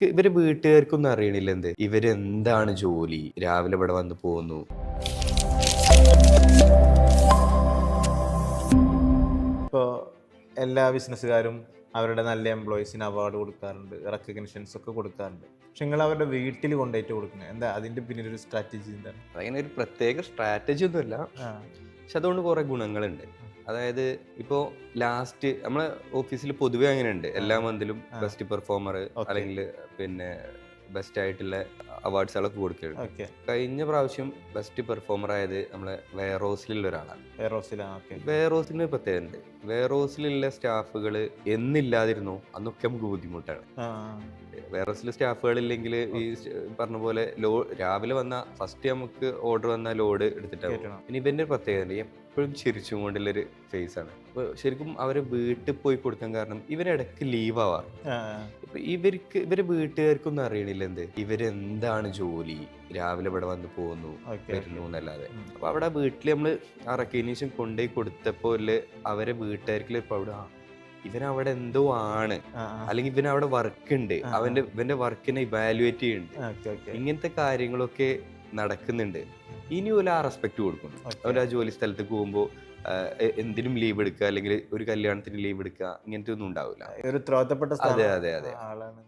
ഇവരെ വീട്ടുകാർക്കൊന്നും അറിയണില്ല ഇവരെന്താണ് ജോലി, രാവിലെ ഇവിടെ വന്ന് പോകുന്നു. ഇപ്പോൾ എല്ലാ ബിസിനസ്സുകാരും അവരുടെ നല്ല എംപ്ലോയീസിന് അവാർഡ് കൊടുക്കാറുണ്ട്, റെക്കഗ്നിഷൻസ് ഒക്കെ കൊടുക്കാറുണ്ട്. പക്ഷെ നിങ്ങൾ അവരുടെ വീട്ടിൽ കൊണ്ടുപോയിട്ട് കൊടുക്കുന്നത് എന്താ? അതിന്റെ പിന്നിലൊരു സ്ട്രാറ്റജി എന്താണ്? അതങ്ങനെ ഒരു പ്രത്യേക സ്ട്രാറ്റജി ഒന്നുമില്ല, ആ, പക്ഷെ അതുകൊണ്ട് കുറെ ഗുണങ്ങളുണ്ട്. അതായത് ഇപ്പോൾ ലാസ്റ്റ് നമ്മളെ ഓഫീസിൽ പൊതുവെ അങ്ങനെയുണ്ട്, ആ, എല്ലാ മന്തിലും ആ. ബെസ്റ്റ് പെർഫോമർ ഓക്കെ, അല്ലെങ്കിൽ പിന്നെ ബെസ്റ്റ് ആയിട്ടുള്ള അവാർഡ്സുകളൊക്കെ കൊടുക്കുന്നുണ്ട്. ഓക്കെ. കഴിഞ്ഞ പ്രാവശ്യം ബെസ്റ്റ് പെർഫോമർ ആയത് നമ്മളെ വെയർഹൗസിലുള്ള ഒരാളാണ്. എയറോസിലാ, ഓക്കെ. വെയർഹൗസിന് പ്രത്യേകത ഉണ്ട്. വെയർഹൗസിലുള്ള സ്റ്റാഫുകൾ എന്നില്ലാതിരുന്നോ അന്നൊക്കെ നമുക്ക് ബുദ്ധിമുട്ടാണ്. ആ, വെയർഹൗസിൽ സ്റ്റാഫുകൾ ഇല്ലെങ്കിൽ ഈ ഓക്കെ. പറഞ്ഞ പോലെ രാവിലെ വന്ന ഫസ്റ്റ് നമുക്ക് ഓർഡർ വന്ന ലോഡ് എടുത്തിട്ടാകും. കേട്ടണം. പിന്നെ ഇവന്റെ ഒരു പ്രത്യേകത എപ്പോഴും ചിരിച്ചും കൊണ്ടുള്ളൊരു ഫേസ് ആണ്. അപ്പോൾ ശരിക്കും അവരെ വീട്ടിൽ പോയി കൊടുക്കാൻ കാരണം ഇവരിടയ്ക്ക് ലീവ് ആവാറ്. ആ, ഇപ്പൊ ഇവരെ വീട്ടുകാർക്കൊന്നും അറിയണില്ല ഇവരെന്താണ് ജോലി, രാവിലെ ഇവിടെ വന്ന് പോകുന്നു ഓക്കെ, ഓക്കെ. വരുന്നു എന്നല്ലാതെ. ഉം. അപ്പൊ അവിടെ വീട്ടിൽ നമ്മള് ആ റെക്കഗ്നീഷൻ കൊണ്ടുപോയി കൊടുത്തപ്പോലെ അവരെ വീട്ടുകാർക്ക് ഇപ്പൊ അവിടെ ഇവനവിടെ എന്തോ ആണ്, ആ, ആ, അല്ലെങ്കിൽ ഇവനവിടെ വർക്ക് ഉണ്ട്, ആ, ഇവന്റെ വർക്കിനെ ഇവാലുവേറ്റ് ചെയ്യുന്നുണ്ട്, ആ, ഓക്കെ, ഓക്കെ. ഇങ്ങനത്തെ കാര്യങ്ങളൊക്കെ നടക്കുന്നുണ്ട്. ഇനി ഒരു ആ റെസ്പെക്ട് കൊടുക്കുന്നു. ഓക്കെ. അവർ ആ ജോലി സ്ഥലത്തേക്ക് പോകുമ്പോൾ എന്തിനും ലീവ് എടുക്കുക, അല്ലെങ്കിൽ ഒരു കല്യാണത്തിന് ലീവ് എടുക്കുക, ഇങ്ങനത്തെ ഒന്നും ഉണ്ടാവില്ല. ഒരു ഉത്തരവാദിത്തപ്പെട്ട അതെ സ്ഥാനം അതെ അതെ ആളാണ്.